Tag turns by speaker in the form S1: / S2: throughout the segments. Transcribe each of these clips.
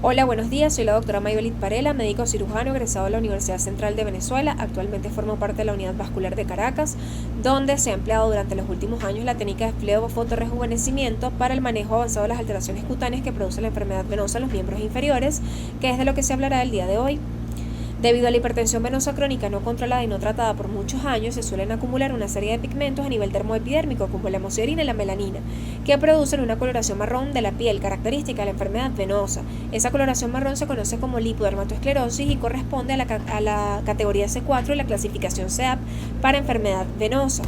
S1: Hola, buenos días. Soy la doctora Maybelit Parela, médico cirujano egresado de la Universidad Central de Venezuela. Actualmente formo parte de la Unidad Vascular de Caracas, donde se ha empleado durante los últimos años la técnica de fleofotorrejuvenecimiento para el manejo avanzado de las alteraciones cutáneas que produce la enfermedad venosa en los miembros inferiores, que es de lo que se hablará el día de hoy. Debido a la hipertensión venosa crónica no controlada y no tratada por muchos años, se suelen acumular una serie de pigmentos a nivel dermoepidérmico, como la hemosiderina y la melanina, que producen una coloración marrón de la piel, característica de la enfermedad venosa. Esa coloración marrón se conoce como lipodermatoesclerosis y corresponde a la categoría C4 de la clasificación CEAP para enfermedad venosa.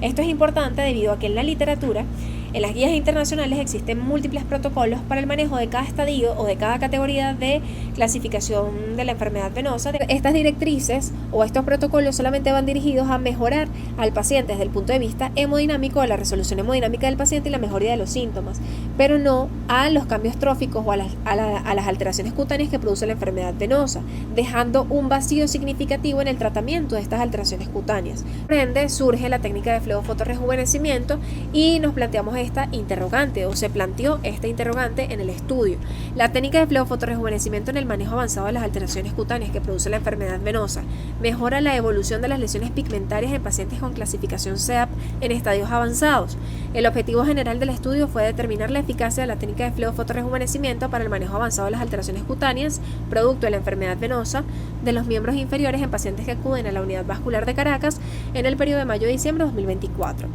S1: Esto es importante debido a que en la literatura, en las guías internacionales existen múltiples protocolos para el manejo de cada estadio o de cada categoría de clasificación de la enfermedad venosa. Estas directrices o estos protocolos solamente van dirigidos a mejorar al paciente desde el punto de vista hemodinámico, de la resolución hemodinámica del paciente y la mejoría de los síntomas, pero no a los cambios tróficos o a las alteraciones cutáneas que produce la enfermedad venosa, dejando un vacío significativo en el tratamiento de estas alteraciones cutáneas. Por ende, surge la técnica de fleofotorrejuvenecimiento y nos planteamos esta interrogante, o se planteó esta interrogante en el estudio. La técnica de fleofotorrejuvenecimiento en el manejo avanzado de las alteraciones cutáneas que produce la enfermedad venosa mejora la evolución de las lesiones pigmentarias en pacientes con clasificación CEAP en estadios avanzados. El objetivo general del estudio fue determinar la eficacia de la técnica de fleofotorrejuvenecimiento para el manejo avanzado de las alteraciones cutáneas producto de la enfermedad venosa de los miembros inferiores en pacientes que acuden a la Unidad Vascular de Caracas en el periodo de mayo-diciembre de 2024.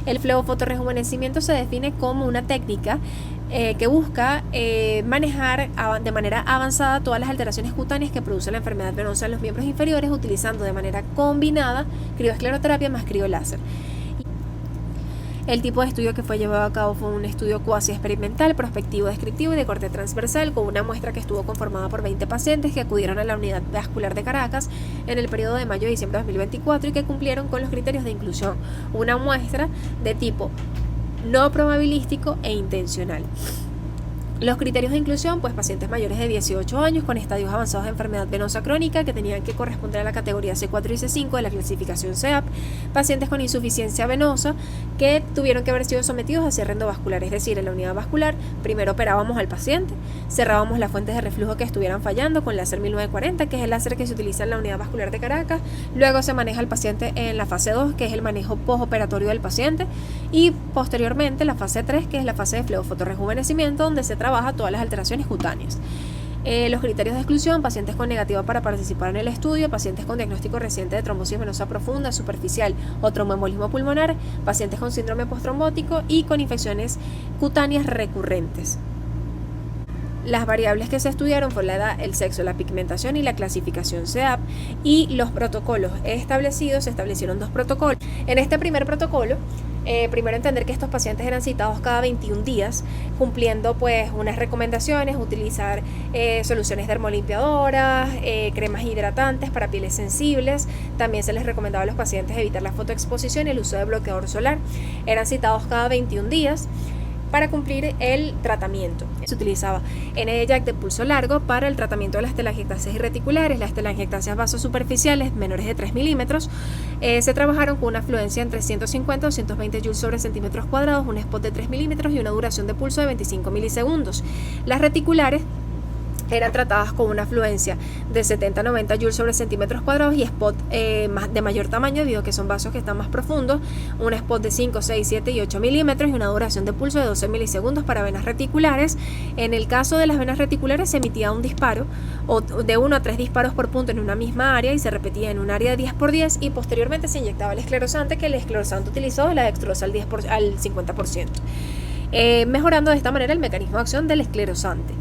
S1: El fleofotorrejuvenecimiento se define como una técnica que busca manejar de manera avanzada todas las alteraciones cutáneas que produce la enfermedad venosa en los miembros inferiores, utilizando de manera combinada crioescleroterapia más crioláser. El tipo de estudio que fue llevado a cabo fue un estudio cuasi experimental, prospectivo, descriptivo y de corte transversal, con una muestra que estuvo conformada por 20 pacientes que acudieron a la Unidad Vascular de Caracas en el periodo de mayo-diciembre de 2024 y que cumplieron con los criterios de inclusión. Una muestra de tipo no probabilístico e intencional. Los criterios de inclusión, pues pacientes mayores de 18 años con estadios avanzados de enfermedad venosa crónica que tenían que corresponder a la categoría C4 y C5 de la clasificación CEAP, pacientes con insuficiencia venosa que tuvieron que haber sido sometidos a cierre endovascular, es decir, en la unidad vascular primero operábamos al paciente, cerrábamos las fuentes de reflujo que estuvieran fallando con láser 1940, que es el láser que se utiliza en la Unidad Vascular de Caracas, luego se maneja al paciente en la fase 2, que es el manejo postoperatorio del paciente, y posteriormente la fase 3, que es la fase de fleofotorrejuvenecimiento, donde se trabaja todas las alteraciones cutáneas. Los criterios de exclusión: pacientes con negativa para participar en el estudio, pacientes con diagnóstico reciente de trombosis venosa profunda, superficial o tromboembolismo pulmonar, pacientes con síndrome postrombótico y con infecciones cutáneas recurrentes. Las variables que se estudiaron fueron la edad, el sexo, la pigmentación y la clasificación CEAP, y los protocolos establecidos, se establecieron 2 protocolos. En este primer protocolo, primero entender que estos pacientes eran citados cada 21 días, cumpliendo pues unas recomendaciones: utilizar soluciones dermolimpiadoras, cremas hidratantes para pieles sensibles. También se les recomendaba a los pacientes evitar la fotoexposición y el uso de bloqueador solar. Eran citados cada 21 días para cumplir el tratamiento. Se utilizaba ND-JAK de pulso largo para el tratamiento de las telangiectasias irreticulares, las telangiectasias vasosuperficiales menores de 3 milímetros. Se trabajaron con una afluencia entre 150 a 220 joules sobre centímetros cuadrados, un spot de 3 milímetros y una duración de pulso de 25 milisegundos. Las reticulares eran tratadas con una afluencia de 70 a 90 joules sobre centímetros cuadrados y spot de mayor tamaño, debido a que son vasos que están más profundos, un spot de 5, 6, 7 y 8 milímetros y una duración de pulso de 12 milisegundos para venas reticulares. En el caso de las venas reticulares se emitía un disparo o de 1 a 3 disparos por punto en una misma área y se repetía en un área de 10 por 10, y posteriormente se inyectaba el esclerosante, que el esclerosante utilizado es la dextrosa al 50%, mejorando de esta manera el mecanismo de acción del esclerosante.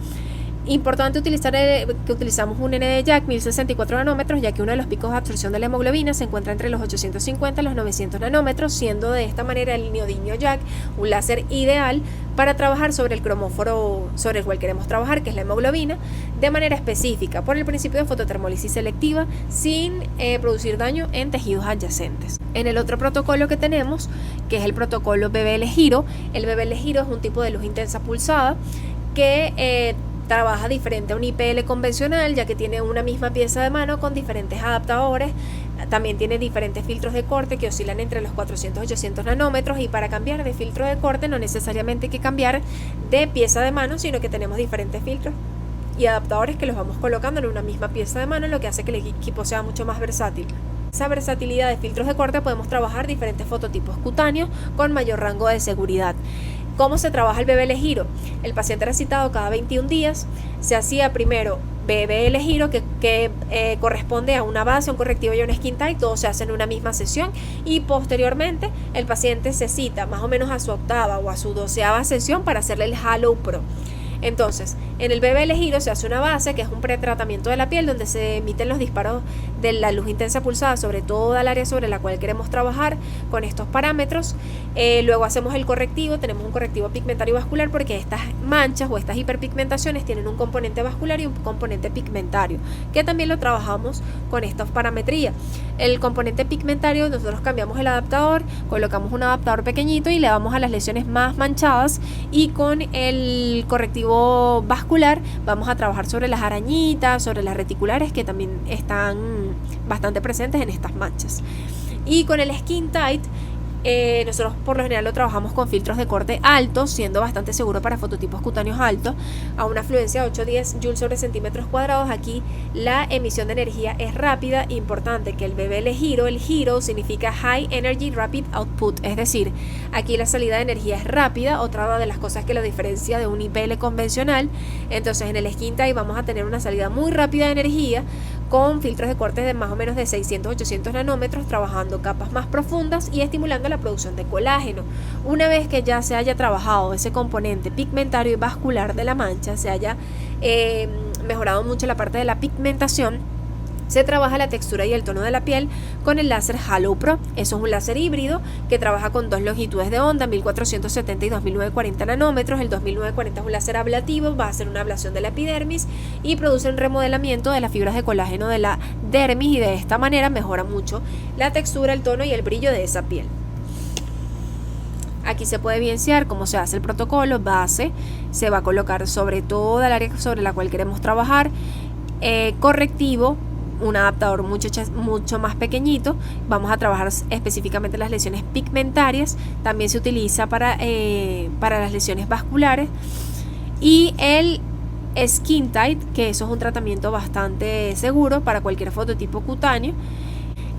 S1: Importante utilizar que utilizamos un ND-JAK 1064 nanómetros, ya que uno de los picos de absorción de la hemoglobina se encuentra entre los 850 y los 900 nanómetros, siendo de esta manera el neodymium-JAK un láser ideal para trabajar sobre el cromóforo sobre el cual queremos trabajar, que es la hemoglobina, de manera específica por el principio de fototermólisis selectiva, sin producir daño en tejidos adyacentes. En el otro protocolo que tenemos, que es el protocolo BBL-GIRO, el BBL-GIRO es un tipo de luz intensa pulsada que trabaja diferente a un IPL convencional, ya que tiene una misma pieza de mano con diferentes adaptadores. También tiene diferentes filtros de corte que oscilan entre los 400 y 800 nanómetros, y para cambiar de filtro de corte no necesariamente hay que cambiar de pieza de mano, sino que tenemos diferentes filtros y adaptadores que los vamos colocando en una misma pieza de mano, lo que hace que el equipo sea mucho más versátil. Esa versatilidad de filtros de corte podemos trabajar diferentes fototipos cutáneos con mayor rango de seguridad. ¿Cómo se trabaja el BBL Giro? El paciente era citado cada 21 días, se hacía primero BBL Giro que corresponde a una base, un correctivo y un skin tight, todo se hace en una misma sesión, y posteriormente el paciente se cita más o menos a su 8ª o a su 12ª sesión para hacerle el Halo Pro. Entonces, en el BBL Giro se hace una base que es un pretratamiento de la piel donde se emiten los disparos de la luz intensa pulsada sobre toda el área sobre la cual queremos trabajar con estos parámetros. Luego hacemos el correctivo, tenemos un correctivo pigmentario vascular porque estas manchas o estas hiperpigmentaciones tienen un componente vascular y un componente pigmentario, que también lo trabajamos con esta parametría. El componente pigmentario, nosotros cambiamos el adaptador, colocamos un adaptador pequeñito y le vamos a las lesiones más manchadas, y con el correctivo vascular vamos a trabajar sobre las arañitas, sobre las reticulares que también están bastante presentes en estas manchas. Y con el skin tight, nosotros por lo general lo trabajamos con filtros de corte altos, siendo bastante seguro para fototipos cutáneos altos, a una fluencia de 8-10 joules sobre centímetros cuadrados. Aquí la emisión de energía es rápida. Importante que el BBL Giro, el Giro significa High Energy Rapid Output, es decir, aquí la salida de energía es rápida, otra de las cosas que lo diferencia de un IPL convencional. Entonces en el skin tight vamos a tener una salida muy rápida de energía con filtros de corte de más o menos de 600-800 nanómetros, trabajando capas más profundas y estimulando la producción de colágeno. Una vez que ya se haya trabajado ese componente pigmentario y vascular de la mancha, se haya mejorado mucho la parte de la pigmentación, se trabaja la textura y el tono de la piel con el láser Halo Pro. Eso es un láser híbrido que trabaja con dos longitudes de onda, 1470 y 2940 nanómetros. El 2940 es un láser ablativo, va a hacer una ablación de la epidermis y produce un remodelamiento de las fibras de colágeno de la dermis, y de esta manera mejora mucho la textura, el tono y el brillo de esa piel. Aquí se puede evidenciar cómo se hace el protocolo base. Se va a colocar sobre toda el área sobre la cual queremos trabajar. Correctivo, un adaptador mucho más pequeñito. Vamos a trabajar específicamente las lesiones pigmentarias. También se utiliza para las lesiones vasculares. Y el skin tight, que eso es un tratamiento bastante seguro para cualquier fototipo cutáneo.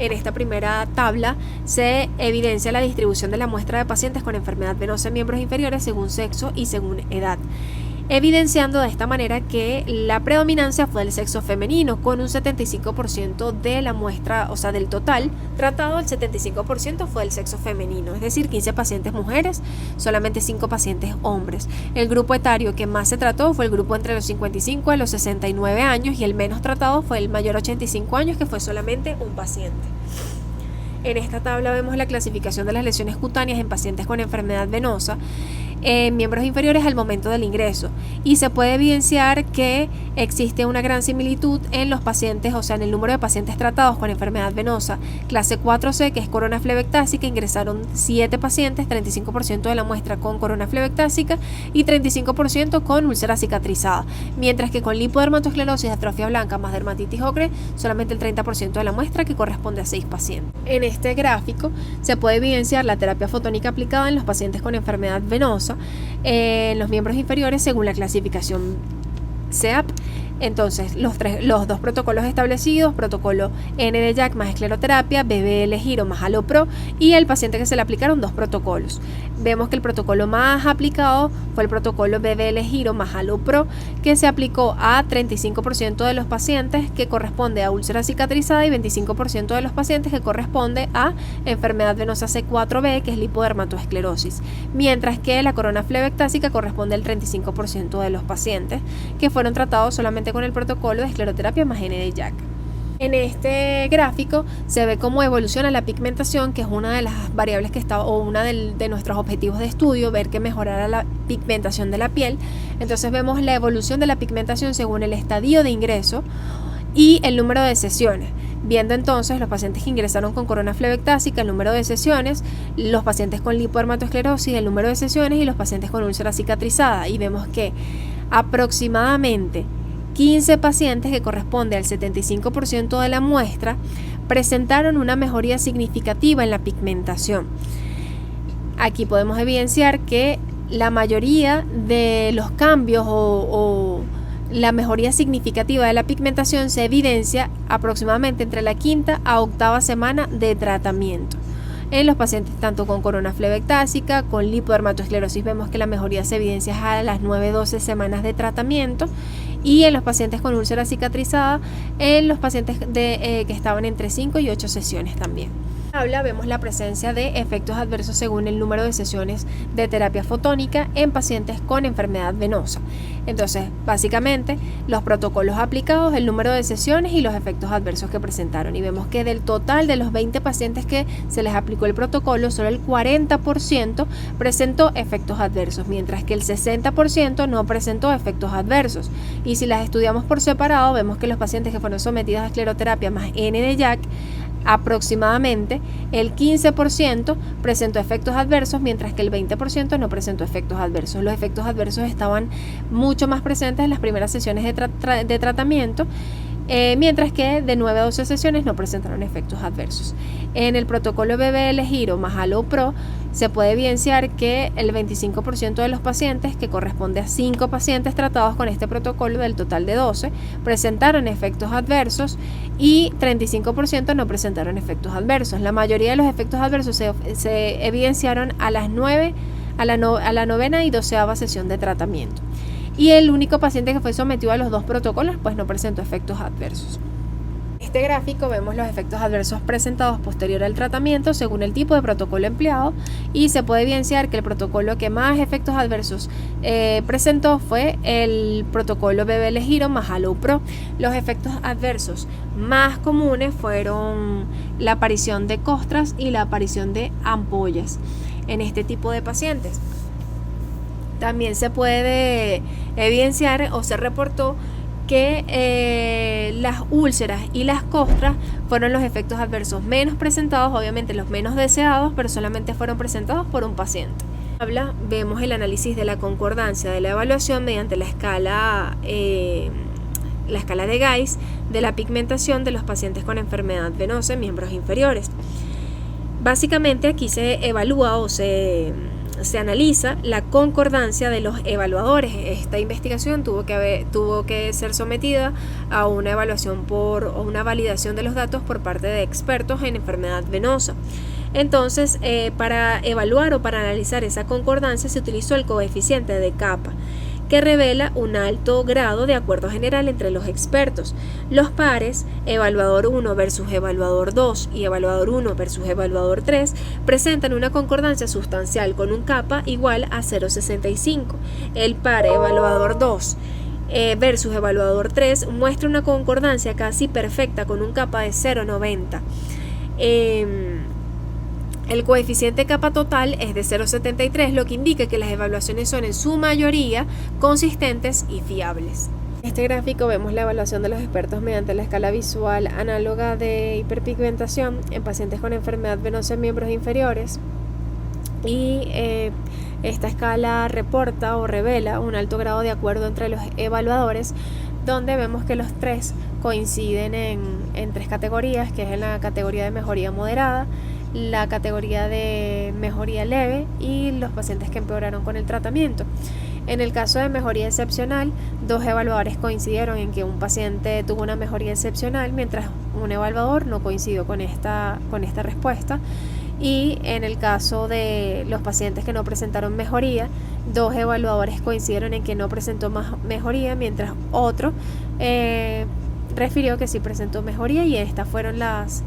S1: En esta primera tabla se evidencia la distribución de la muestra de pacientes con enfermedad venosa en miembros inferiores según sexo y según edad, evidenciando de esta manera que la predominancia fue del sexo femenino, con un 75% de la muestra, o sea, del total tratado, el 75% fue del sexo femenino, es decir, 15 pacientes mujeres, solamente 5 pacientes hombres. El grupo etario que más se trató fue el grupo entre los 55 a los 69 años, y el menos tratado fue el mayor 85 años, que fue solamente un paciente. En esta tabla vemos la clasificación de las lesiones cutáneas en pacientes con enfermedad venosa en miembros inferiores al momento del ingreso, y se puede evidenciar que existe una gran similitud en los pacientes, o sea, en el número de pacientes tratados con enfermedad venosa clase 4C, que es corona flebectásica. Ingresaron 7 pacientes, 35% de la muestra con corona flebectásica y 35% con úlcera cicatrizada, mientras que con lipodermatosclerosis, atrofia blanca más dermatitis ocre, solamente el 30% de la muestra, que corresponde a 6 pacientes. En este gráfico se puede evidenciar la terapia fotónica aplicada en los pacientes con enfermedad venosa en los miembros inferiores según la clasificación CEAP. Entonces, los dos protocolos establecidos, protocolo ND-JAK más escleroterapia, BBL Giro más Halo Pro, y el paciente que se le aplicaron 2 protocolos. Vemos que el protocolo más aplicado fue el protocolo BBL Giro más Halo Pro, que se aplicó a 35% de los pacientes, que corresponde a úlcera cicatrizada, y 25% de los pacientes, que corresponde a enfermedad venosa C4B, que es lipodermatoesclerosis, mientras que la corona flebectásica corresponde al 35% de los pacientes, que fueron tratados solamente con el protocolo de escleroterapia más ND-JAK. En este gráfico se ve cómo evoluciona la pigmentación, que es una de las variables que está, o una de nuestros objetivos de estudio, ver que mejorara la pigmentación de la piel. Entonces vemos la evolución de la pigmentación según el estadio de ingreso y el número de sesiones, viendo entonces los pacientes que ingresaron con corona flebectásica, el número de sesiones, los pacientes con lipodermatoesclerosis, el número de sesiones, y los pacientes con úlcera cicatrizada, y vemos que aproximadamente 15 pacientes, que corresponde al 75% de la muestra, presentaron una mejoría significativa en la pigmentación. Aquí podemos evidenciar que la mayoría de los cambios o La mejoría significativa de la pigmentación se evidencia aproximadamente entre la 5ª a 8ª semana de tratamiento. En los pacientes tanto con corona flebectásica, con lipodermatoesclerosis, vemos que la mejoría se evidencia a las 9-12 semanas de tratamiento, y en los pacientes con úlcera cicatrizada, en los pacientes que estaban entre 5 y 8 sesiones también. Vemos la presencia de efectos adversos según el número de sesiones de terapia fotónica en pacientes con enfermedad venosa. Entonces, básicamente, los protocolos aplicados, el número de sesiones y los efectos adversos que presentaron. Y vemos que del total de los 20 pacientes que se les aplicó el protocolo, solo el 40% presentó efectos adversos, mientras que el 60% no presentó efectos adversos. Y si las estudiamos por separado, vemos que los pacientes que fueron sometidos a escleroterapia más NDJAK, aproximadamente el 15% presentó efectos adversos, mientras que el 20% no presentó efectos adversos. Los efectos adversos estaban mucho más presentes en las primeras sesiones de tratamiento, mientras que de 9 a 12 sesiones no presentaron efectos adversos. En el protocolo BBL-Giro más Allo-Pro se puede evidenciar que el 25% de los pacientes, que corresponde a 5 pacientes tratados con este protocolo del total de 12, presentaron efectos adversos y 35% no presentaron efectos adversos. La mayoría de los efectos adversos se evidenciaron a las 9, a la 9ª y 12ª sesión de tratamiento. Y el único paciente que fue sometido a los 2 protocolos pues no presentó efectos adversos. En este gráfico vemos los efectos adversos presentados posterior al tratamiento según el tipo de protocolo empleado, y se puede evidenciar que el protocolo que más efectos adversos presentó fue el protocolo BBL-Giro más Allo-Pro. Los efectos adversos más comunes fueron la aparición de costras y la aparición de ampollas en este tipo de pacientes. También se puede evidenciar o se reportó que las úlceras y las costras fueron los efectos adversos menos presentados, obviamente los menos deseados, pero solamente fueron presentados por un paciente. Vemos el análisis de la concordancia de la evaluación mediante la escala de Gauss de la pigmentación de los pacientes con enfermedad venosa en miembros inferiores. Básicamente aquí se evalúa o se analiza la concordancia de los evaluadores. Esta investigación tuvo que ser sometida a una evaluación o una validación de los datos por parte de expertos en enfermedad venosa. Entonces, para evaluar o para analizar esa concordancia se utilizó el coeficiente de kappa, que revela un alto grado de acuerdo general entre los expertos. Los pares, evaluador 1 versus evaluador 2 y evaluador 1 versus evaluador 3, presentan una concordancia sustancial con un kappa igual a 0,65. El par evaluador 2 versus evaluador 3 muestra una concordancia casi perfecta con un kappa de 0,90. El coeficiente kappa total es de 0,73, lo que indica que las evaluaciones son en su mayoría consistentes y fiables. En este gráfico vemos la evaluación de los expertos mediante la escala visual análoga de hiperpigmentación en pacientes con enfermedad venosa en miembros inferiores, y esta escala reporta o revela un alto grado de acuerdo entre los evaluadores, donde vemos que los 3 coinciden en 3 categorías, que es en la categoría de mejoría moderada, la categoría de mejoría leve y los pacientes que empeoraron con el tratamiento. En el caso de mejoría excepcional, 2 evaluadores coincidieron en que un paciente tuvo una mejoría excepcional, mientras un evaluador no coincidió con esta respuesta. Y en el caso de los pacientes que no presentaron mejoría, 2 evaluadores coincidieron en que no presentó más mejoría, mientras otro refirió que sí presentó mejoría, y estas fueron las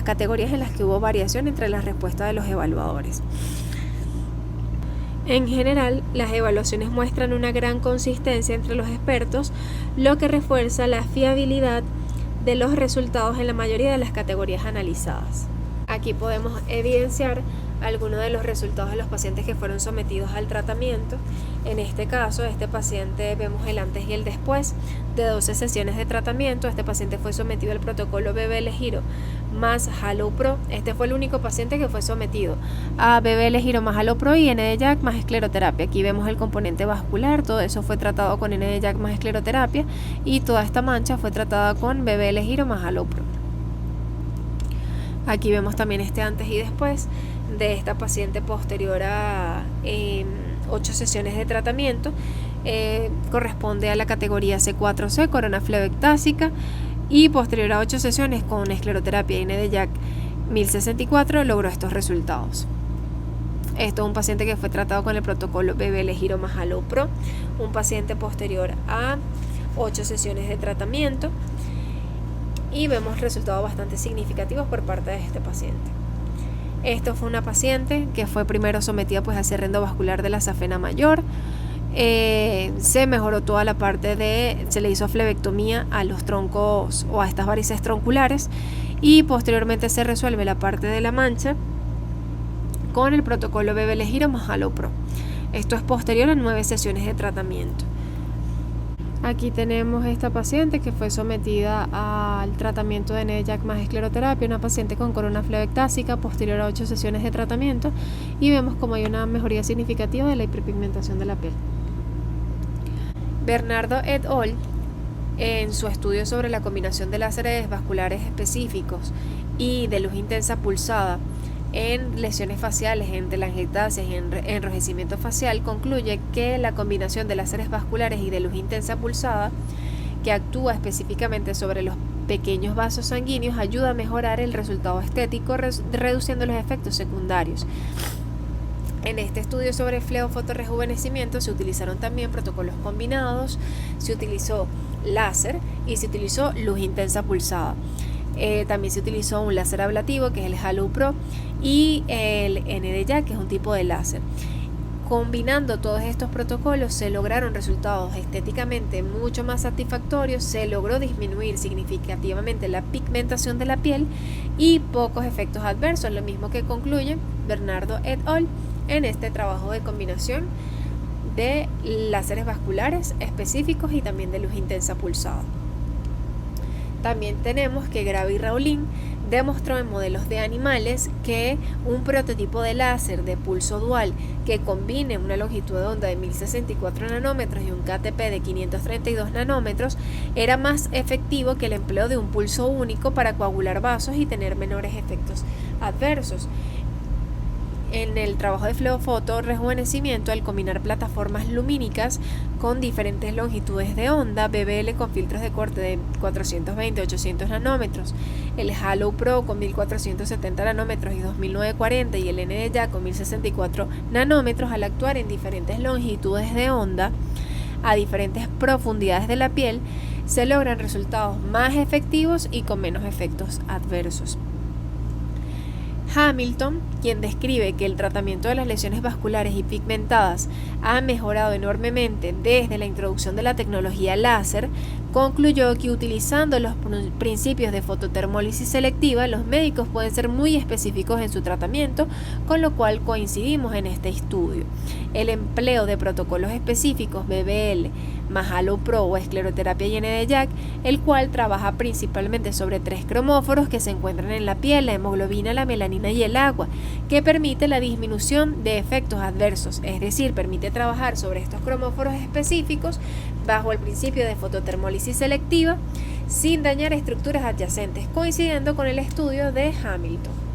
S1: categorías en las que hubo variación entre las respuestas de los evaluadores. En general, las evaluaciones muestran una gran consistencia entre los expertos, lo que refuerza la fiabilidad de los resultados en la mayoría de las categorías analizadas. Aquí podemos evidenciar algunos de los resultados de los pacientes que fueron sometidos al tratamiento. En este caso, este paciente vemos el antes y el después de 12 sesiones de tratamiento. Este paciente fue sometido al protocolo BBL-Giro más Allo-Pro. Este fue el único paciente que fue sometido a BBL-Giro más Allo-Pro y NDJAK más escleroterapia. Aquí vemos el componente vascular, todo eso fue tratado con NDJAK más escleroterapia, y toda esta mancha fue tratada con BBL-Giro más Allo-Pro. Aquí vemos también este antes y después de esta paciente posterior a 8 sesiones de tratamiento. corresponde a la categoría C4C, corona flebectásica, y posterior a 8 sesiones con escleroterapia y NDJAK 1064 logró estos resultados. Esto es un paciente que fue tratado con el protocolo BBL Giro más Alopro, un paciente posterior a 8 sesiones de tratamiento, y vemos resultados bastante significativos por parte de este paciente. Esto fue una paciente que fue primero sometida a cierre endovascular de la safena mayor. Se mejoró toda la parte se le hizo flebectomía a los troncos o a estas varices tronculares, y posteriormente se resuelve la parte de la mancha con el protocolo BBL Giro más Alopro. Esto es posterior a 9 sesiones de tratamiento. Aquí tenemos esta paciente que fue sometida al tratamiento de NDJAK más escleroterapia, una paciente con corona flebectásica posterior a 8 sesiones de tratamiento, y vemos como hay una mejoría significativa de la hiperpigmentación de la piel. Bernardo et al. En su estudio sobre la combinación de láseres vasculares específicos y de luz intensa pulsada en lesiones faciales, en telangiectasias y en enrojecimiento facial, concluye que la combinación de láseres vasculares y de luz intensa pulsada, que actúa específicamente sobre los pequeños vasos sanguíneos, ayuda a mejorar el resultado estético, reduciendo los efectos secundarios. En este estudio sobre fleofotorrejuvenecimiento se utilizaron también protocolos combinados, se utilizó láser y se utilizó luz intensa pulsada. También se utilizó un láser ablativo, que es el Halo Pro, y el NDJAK, que es un tipo de láser. Combinando todos estos protocolos se lograron resultados estéticamente mucho más satisfactorios, se logró disminuir significativamente la pigmentación de la piel y pocos efectos adversos, lo mismo que concluye Bernardo et al. En este trabajo de combinación de láseres vasculares específicos y también de luz intensa pulsada. También tenemos que Grave y Raulín demostró en modelos de animales que un prototipo de láser de pulso dual que combine una longitud de onda de 1064 nanómetros y un KTP de 532 nanómetros era más efectivo que el empleo de un pulso único para coagular vasos y tener menores efectos adversos. En el trabajo de fleofotorrejuvenecimiento, al combinar plataformas lumínicas con diferentes longitudes de onda, BBL con filtros de corte de 420-800 nanómetros, el Halo Pro con 1470 nanómetros y 2940 y el NDJAK con 1064 nanómetros, al actuar en diferentes longitudes de onda a diferentes profundidades de la piel, se logran resultados más efectivos y con menos efectos adversos. Hamilton, quien describe que el tratamiento de las lesiones vasculares y pigmentadas ha mejorado enormemente desde la introducción de la tecnología láser, concluyó que utilizando los principios de fototermólisis selectiva, los médicos pueden ser muy específicos en su tratamiento, con lo cual coincidimos en este estudio. El empleo de protocolos específicos BBL más Halo Pro o escleroterapia y NDJAK, el cual trabaja principalmente sobre 3 cromóforos que se encuentran en la piel, la hemoglobina, la melanina y el agua, que permite la disminución de efectos adversos, es decir, permite trabajar sobre estos cromóforos específicos bajo el principio de fototermólisis selectiva sin dañar estructuras adyacentes, coincidiendo con el estudio de Hamilton.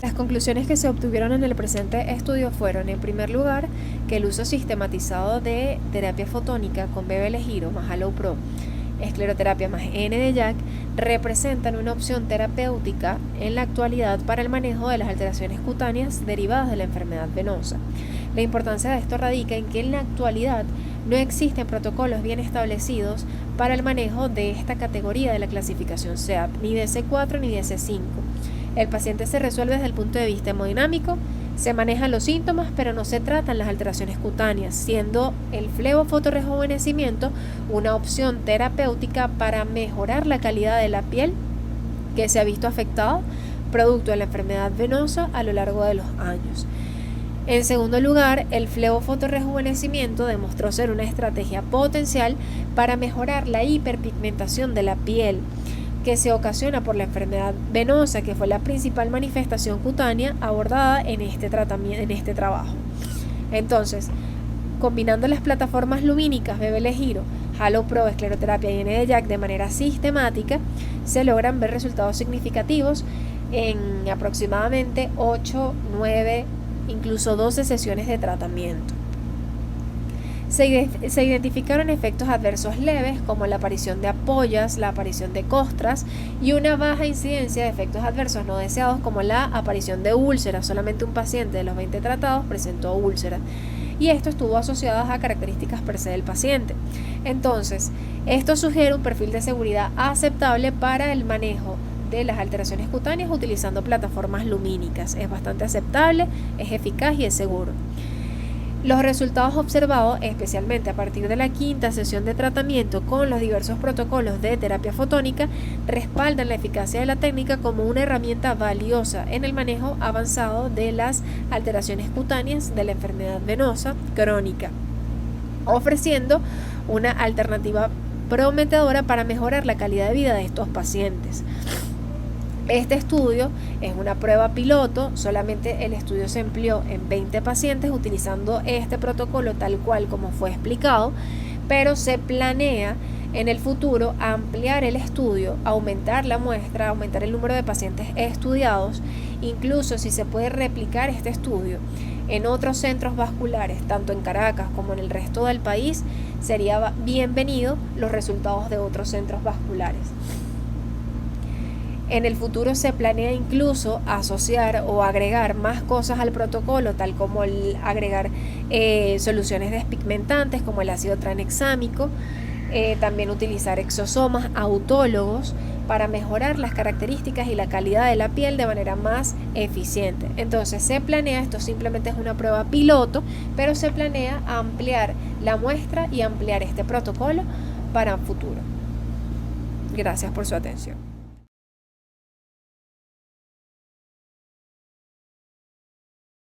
S1: Las conclusiones que se obtuvieron en el presente estudio fueron, en primer lugar, que el uso sistematizado de terapia fotónica con BBL Giro más Halo Pro, escleroterapia más NDJAK, representan una opción terapéutica en la actualidad para el manejo de las alteraciones cutáneas derivadas de la enfermedad venosa. La importancia de esto radica en que en la actualidad no existen protocolos bien establecidos para el manejo de esta categoría de la clasificación SEAP, ni de C4 ni de C5. El paciente se resuelve desde el punto de vista hemodinámico, se manejan los síntomas, pero no se tratan las alteraciones cutáneas, siendo el fleofotorrejuvenecimiento una opción terapéutica para mejorar la calidad de la piel que se ha visto afectada producto de la enfermedad venosa a lo largo de los años. En segundo lugar, el fleofotorrejuvenecimiento demostró ser una estrategia potencial para mejorar la hiperpigmentación de la piel, que se ocasiona por la enfermedad venosa, que fue la principal manifestación cutánea abordada en este trabajo. Entonces, combinando las plataformas lumínicas BBL Giro, Halo Pro, escleroterapia y NDJAK de manera sistemática, se logran ver resultados significativos en aproximadamente 8, 9, incluso 12 sesiones de tratamiento. Se identificaron efectos adversos leves como la aparición de ampollas, la aparición de costras y una baja incidencia de efectos adversos no deseados como la aparición de úlceras. Solamente un paciente de los 20 tratados presentó úlceras y esto estuvo asociado a características per se del paciente. Entonces, esto sugiere un perfil de seguridad aceptable para el manejo de las alteraciones cutáneas utilizando plataformas lumínicas. Es bastante aceptable, es eficaz y es seguro. Los resultados observados, especialmente a partir de la quinta sesión de tratamiento con los diversos protocolos de terapia fotónica, respaldan la eficacia de la técnica como una herramienta valiosa en el manejo avanzado de las alteraciones cutáneas de la enfermedad venosa crónica, ofreciendo una alternativa prometedora para mejorar la calidad de vida de estos pacientes. Este estudio es una prueba piloto, solamente el estudio se empleó en 20 pacientes utilizando este protocolo tal cual como fue explicado, pero se planea en el futuro ampliar el estudio, aumentar la muestra, aumentar el número de pacientes estudiados, incluso si se puede replicar este estudio en otros centros vasculares, tanto en Caracas como en el resto del país, sería bienvenido los resultados de otros centros vasculares. En el futuro se planea incluso asociar o agregar más cosas al protocolo, tal como agregar soluciones despigmentantes como el ácido tranexámico, también utilizar exosomas autólogos para mejorar las características y la calidad de la piel de manera más eficiente. Entonces se planea, esto simplemente es una prueba piloto, pero se planea ampliar la muestra y ampliar este protocolo para un futuro. Gracias por su atención.